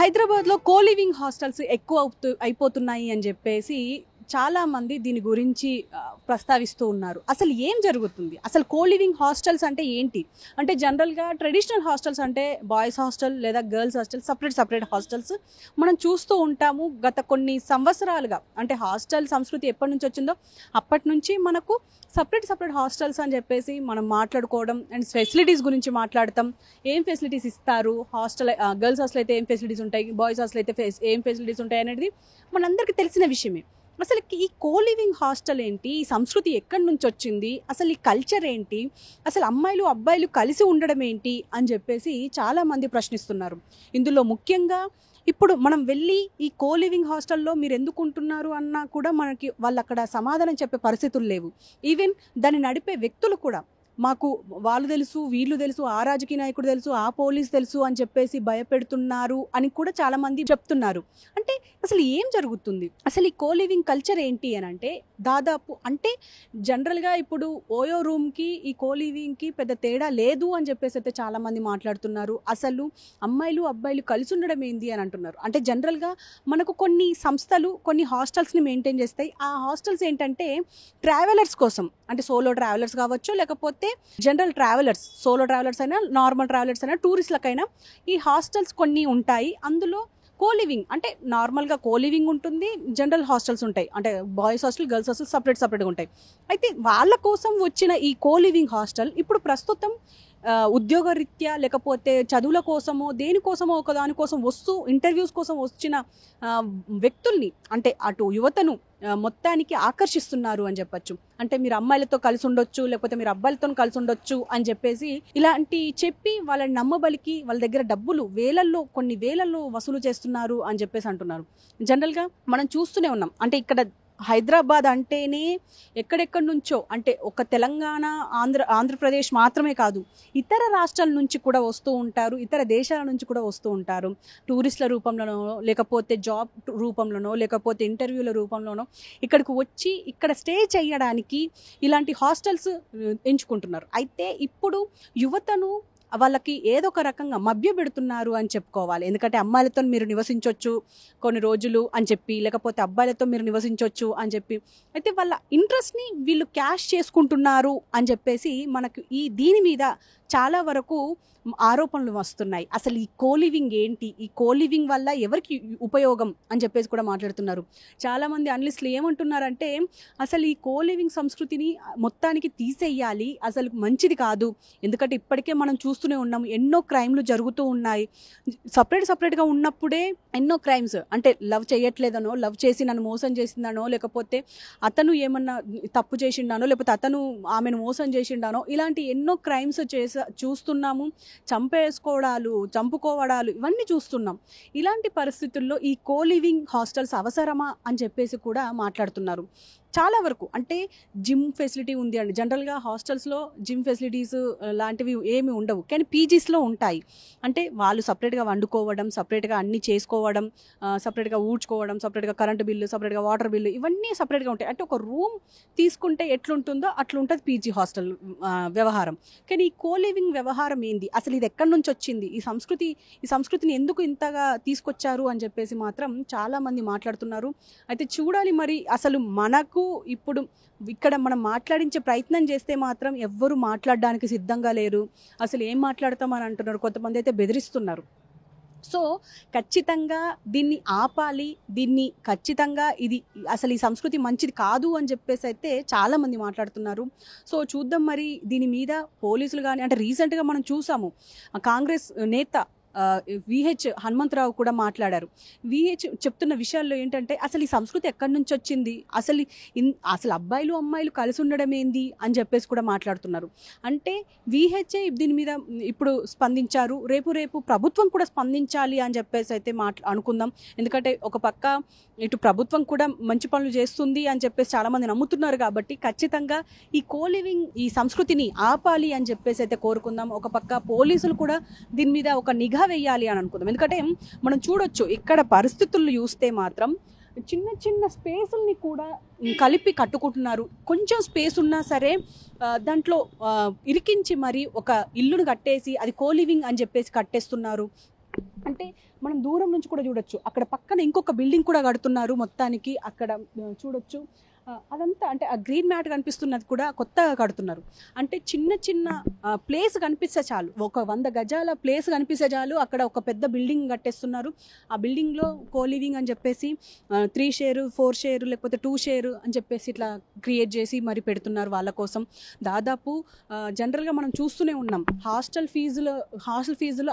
హైదరాబాద్లో coliving hostels ఎక్కువ అయిపోతున్నాయి అని చెప్పేసి చాలా మంది దీని గురించి ప్రస్తావిస్తూ ఉన్నారు. అసలు ఏం జరుగుతుంది, అసలు కోలివింగ్ హాస్టల్స్ అంటే ఏంటి? అంటే జనరల్గా ట్రెడిషనల్ హాస్టల్స్ అంటే బాయ్స్ హాస్టల్ లేదా గర్ల్స్ హాస్టల్, సపరేట్ హాస్టల్స్ మనం చూస్తూ ఉంటాము. గత కొన్ని సంవత్సరాలుగా అంటే హాస్టల్ సంస్కృతి ఎప్పటి నుంచి వచ్చిందో అప్పటి నుంచి మనకు సపరేట్ హాస్టల్స్ అని చెప్పేసి మనం మాట్లాడుకోవడం అండ్ ఫెసిలిటీస్ గురించి మాట్లాడతాం. ఏం ఫెసిలిటీస్ ఇస్తారు, హాస్టల్ గర్ల్స్ హాస్టల్ అయితే ఏం ఫెసిలిటీస్ ఉంటాయి, బాయ్స్ హాస్టల్ అయితే ఏం ఫెసిలిటీస్ ఉంటాయి అనేది మనందరికీ తెలిసిన విషయమే. అసలు ఈ కోలివింగ్ హాస్టల్ ఏంటి, ఈ సంస్కృతి ఎక్కడి నుంచి వచ్చింది, అసలు ఈ కల్చర్ ఏంటి, అసలు అమ్మాయిలు అబ్బాయిలు కలిసి ఉండడం ఏంటి అని చెప్పేసి చాలామంది ప్రశ్నిస్తున్నారు. ఇందులో ముఖ్యంగా ఇప్పుడు మనం వెళ్ళి ఈ కోలివింగ్ హాస్టల్లో మీరు ఎందుకు ఉంటున్నారు అన్నా కూడా మనకి వాళ్ళు అక్కడ సమాధానం చెప్పే పరిస్థితులు లేవు. ఈవెన్ దాన్ని నడిపే వ్యక్తులు కూడా మాకు వాళ్ళు తెలుసు, వీళ్ళు తెలుసు, ఆ రాజకీయ నాయకుడు తెలుసు, ఆ పోలీస్ తెలుసు అని చెప్పేసి భయపెడుతున్నారు అని కూడా చాలా మంది చెప్తున్నారు. అంటే అసలు ఏం జరుగుతుంది, అసలు ఈ కోలివింగ్ కల్చర్ ఏంటి అని అంటే దాదాపు అంటే జనరల్గా ఇప్పుడు ఓయో రూమ్కి ఈ కోలివింగ్కి పెద్ద తేడా లేదు అని చెప్పేసి అయితే చాలామంది మాట్లాడుతున్నారు. అసలు అమ్మాయిలు అబ్బాయిలు కలిసి ఉండడం ఏంది అని అంటున్నారు. అంటే జనరల్గా మనకు కొన్ని సంస్థలు కొన్ని హాస్టల్స్ని మెయింటైన్ చేస్తాయి. ఆ హాస్టల్స్ ఏంటంటే ట్రావెలర్స్ కోసం, అంటే సోలో ట్రావెలర్స్ కావచ్చు, లేకపోతే జనరల్ ట్రావెలర్స్, సోలో ట్రావెలర్స్ అయినా నార్మల్ ట్రావెలర్స్ అయినా టూరిస్టులకైనా ఈ హాస్టల్స్ కొన్ని ఉంటాయి. అందులో కోలివింగ్ అంటే నార్మల్గా కోలివింగ్ ఉంటుంది, జనరల్ హాస్టల్స్ ఉంటాయి, అంటే బాయ్స్ హాస్టల్ గర్ల్స్ హాస్టల్ సపరేట్గా ఉంటాయి. అయితే వాళ్ళ కోసం వచ్చిన ఈ కోలివింగ్ హాస్టల్ ఇప్పుడు ప్రస్తుతం ఉద్యోగరీత్యా లేకపోతే చదువుల కోసమో దేనికోసమో ఒక దానికోసం వస్తూ ఇంటర్వ్యూస్ కోసం వచ్చిన వ్యక్తుల్ని అంటే అటు యువతను మొత్తానికి ఆకర్షిస్తున్నారు అని చెప్పచ్చు. అంటే మీరు అమ్మాయిలతో కలిసి ఉండొచ్చు, లేకపోతే మీరు అబ్బాయిలతో కలిసి ఉండొచ్చు అని చెప్పేసి ఇలాంటి చెప్పి వాళ్ళని నమ్మబలికి వాళ్ళ దగ్గర డబ్బులు కొన్ని వేలల్లో వసూలు చేస్తున్నారు అని చెప్పేసి అంటున్నారు. జనరల్గా మనం చూస్తూనే ఉన్నాం. అంటే ఇక్కడ హైదరాబాద్ అంటేనే ఎక్కడెక్కడి నుంచో, అంటే ఒక తెలంగాణ ఆంధ్రప్రదేశ్ మాత్రమే కాదు, ఇతర రాష్ట్రాల నుంచి కూడా వస్తూ ఉంటారు, ఇతర దేశాల నుంచి కూడా వస్తూ ఉంటారు. టూరిస్టుల రూపంలోనో, లేకపోతే జాబ్ రూపంలోనో, లేకపోతే ఇంటర్వ్యూల రూపంలోనో ఇక్కడికి వచ్చి ఇక్కడ స్టే చేయడానికి ఇలాంటి హాస్టల్స్ ఎంచుకుంటున్నారు. అయితే ఇప్పుడు యువతను వాళ్ళకి ఏదో ఒక రకంగా మభ్య పెడుతున్నారు అని చెప్పుకోవాలి. ఎందుకంటే అమ్మాయిలతో మీరు నివసించవచ్చు కొన్ని రోజులు అని చెప్పి, లేకపోతే అబ్బాయిలతో మీరు నివసించవచ్చు అని చెప్పి, అయితే వాళ్ళ ఇంట్రెస్ట్ని వీళ్ళు క్యాష్ చేసుకుంటున్నారు అని చెప్పేసి మనకు దీని మీద చాలా వరకు ఆరోపణలు వస్తున్నాయి. అసలు ఈ కోలివింగ్ ఏంటి, ఈ కోలివింగ్ వల్ల ఎవరికి ఉపయోగం అని చెప్పేసి కూడా మాట్లాడుతున్నారు. చాలామంది అనలిస్టులు ఏమంటున్నారంటే అసలు ఈ కోలివింగ్ సంస్కృతిని మొత్తానికి తీసేయాలి, అసలు మంచిది కాదు. ఎందుకంటే ఇప్పటికే మనం చూస్తూనే ఉన్నాము, ఎన్నో క్రైమ్లు జరుగుతూ ఉన్నాయి. సపరేట్గా ఉన్నప్పుడే ఎన్నో క్రైమ్స్, అంటే లవ్ చేయట్లేదనో, లవ్ చేసి నన్ను మోసం చేసిందనో, లేకపోతే అతను ఏమన్నా తప్పు చేసిండానో, లేకపోతే అతను ఆమెను మోసం చేసిండానో, ఇలాంటి ఎన్నో క్రైమ్స్ చూస్తున్నాము. చంపుకోవడాలు ఇవన్నీ చూస్తున్నాం. ఇలాంటి పరిస్థితుల్లో ఈ కోలివింగ్ హాస్టల్స్ అవసరమా అని చెప్పేసి కూడా మాట్లాడుతున్నారు. చాలా వరకు అంటే జిమ్ ఫెసిలిటీ ఉంది అండి. జనరల్గా హాస్టల్స్లో జిమ్ ఫెసిలిటీస్ లాంటివి ఏమి ఉండవు, కానీ పీజీస్లో ఉంటాయి. అంటే వాళ్ళు సపరేట్గా వండుకోవడం, సపరేట్గా అన్నీ చేసుకోవడం, సపరేట్గా ఊడ్చుకోవడం, సపరేట్గా కరెంటు బిల్లు, సపరేట్గా వాటర్ బిల్లు, ఇవన్నీ సపరేట్గా ఉంటాయి. అంటే ఒక రూమ్ తీసుకుంటే ఎట్లుంటుందో అట్లా ఉంటుంది పీజీ హాస్టల్ వ్యవహారం. కానీ ఈ కోలివింగ్ వ్యవహారం ఏంది, అసలు ఇది ఎక్కడి నుంచి వచ్చింది, ఈ సంస్కృతిని ఎందుకు ఇంతగా తీసుకొచ్చారు అని చెప్పేసి మాత్రం చాలామంది మాట్లాడుతున్నారు. అయితే చూడాలి మరి అసలు మనకు ఇప్పుడు ఇక్కడ మనం మాట్లాడించే ప్రయత్నం చేస్తే మాత్రం ఎవ్వరు మాట్లాడడానికి సిద్ధంగా లేరు. అసలు ఏం మాట్లాడతామని అంటున్నారు, కొంతమంది అయితే బెదిరిస్తున్నారు. సో ఖచ్చితంగా దీన్ని ఆపాలి, దీన్ని ఖచ్చితంగా ఇది అసలు ఈ సంస్కృతి మంచిది కాదు అని చెప్పేసి అయితే చాలామంది మాట్లాడుతున్నారు. సో చూద్దాం మరి దీని మీద పోలీసులు కానీ, అంటే రీసెంట్గా మనం చూసాము కాంగ్రెస్ నేత విహెచ్ హనుమంతరావు కూడా మాట్లాడారు. విహెచ్ చెప్తున్న విషయాల్లో ఏంటంటే అసలు ఈ సంస్కృతి ఎక్కడి నుంచి వచ్చింది, అసలు అబ్బాయిలు అమ్మాయిలు కలిసి ఉండడం ఏంది అని చెప్పేసి కూడా మాట్లాడుతున్నారు. అంటే విహెచ్ఏ దీని మీద ఇప్పుడు స్పందించారు, రేపు ప్రభుత్వం కూడా స్పందించాలి అని చెప్పేసి అయితే అనుకుందాం. ఎందుకంటే ఒక పక్క ఇటు ప్రభుత్వం కూడా మంచి పనులు చేస్తుంది అని చెప్పేసి చాలామంది నమ్ముతున్నారు. కాబట్టి ఖచ్చితంగా ఈ కోలివింగ్ ఈ సంస్కృతిని ఆపాలి అని చెప్పేసి అయితే కోరుకుందాం. ఒక పక్క పోలీసులు కూడా దీని మీద ఒక నిఘా వేయాలి అని అనుకుందాం. ఎందుకంటే మనం చూడొచ్చు ఇక్కడ పరిస్థితులు చూస్తే మాత్రం చిన్న స్పేసుల్ని కూడా కలిపి కట్టుకుంటున్నారు. కొంచెం స్పేస్ ఉన్నా సరే దాంట్లో ఇరికించి మరి ఒక ఇల్లును కట్టేసి అది కోలివింగ్ అని చెప్పేసి కట్టేస్తున్నారు. అంటే మనం దూరం నుంచి కూడా చూడొచ్చు, అక్కడ పక్కన ఇంకొక బిల్డింగ్ కూడా కడుతున్నారు మొత్తానికి, అక్కడ చూడొచ్చు. అదంతా అంటే ఆ గ్రీన్ మ్యాట్ కనిపిస్తున్నది కూడా కొత్తగా కడుతున్నారు. అంటే చిన్న చిన్న ప్లేస్ కనిపిస్తే చాలు, ఒక 100 గజాల ప్లేస్ కనిపిస్తే చాలు, అక్కడ ఒక పెద్ద బిల్డింగ్ కట్టేస్తున్నారు. ఆ బిల్డింగ్లో కోలివింగ్ అని చెప్పేసి 3 షేర్ 4 షేర్ లేకపోతే 2 షేర్ అని చెప్పేసి ఇట్లా క్రియేట్ చేసి మరి పెడుతున్నారు వాళ్ళ కోసం. దాదాపు జనరల్గా మనం చూస్తూనే ఉన్నాం, హాస్టల్ ఫీజులు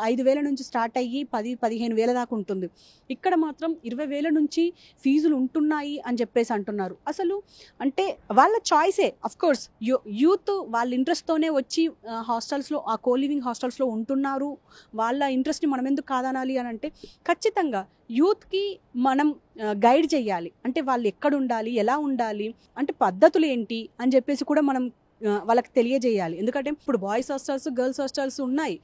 5,000 నుంచి స్టార్ట్ అయ్యి 10-15,000 దాకా ఉంటుంది. ఇక్కడ మాత్రం 20,000 నుంచి ఫీజులు ఉంటున్నాయి అని చెప్పేసి అంటున్నారు. అసలు అంటే వాళ్ళ చాయిసే, అఫ్ కోర్స్ యూత్ వాళ్ళ ఇంట్రెస్ట్తోనే వచ్చి హాస్టల్స్లో, ఆ కోలివింగ్ హాస్టల్స్లో ఉంటున్నారు. వాళ్ళ ఇంట్రెస్ట్ని మనం ఎందుకు కాదనాలి అని అంటే, ఖచ్చితంగా యూత్కి మనం గైడ్ చేయాలి. అంటే వాళ్ళు ఎక్కడ ఉండాలి, ఎలా ఉండాలి, అంటే పద్ధతులు ఏంటి అని చెప్పేసి కూడా మనం వాళ్ళకి తెలియజేయాలి. ఎందుకంటే ఇప్పుడు బాయ్స్ హాస్టల్స్, గర్ల్స్ హాస్టల్స్ ఉన్నాయి.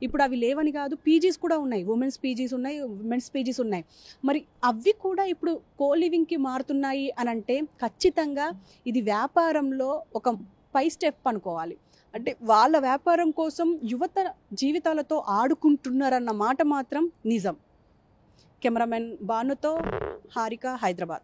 ఇప్పుడు అవి లేవని కాదు, పీజీస్ కూడా ఉన్నాయి, ఉమెన్స్ పీజీస్ ఉన్నాయి, మెన్స్ పీజీస్ ఉన్నాయి. మరి అవి కూడా ఇప్పుడు కోలివింగ్కి మారుతున్నాయి అని అంటే ఖచ్చితంగా ఇది వ్యాపారంలో ఒక పై స్టెప్ అనుకోవాలి. అంటే వాళ్ళ వ్యాపారం కోసం యువత జీవితాలతో ఆడుకుంటున్నారన్న మాట మాత్రం నిజం. కెమెరామెన్ బానుతో హారిక, హైదరాబాద్.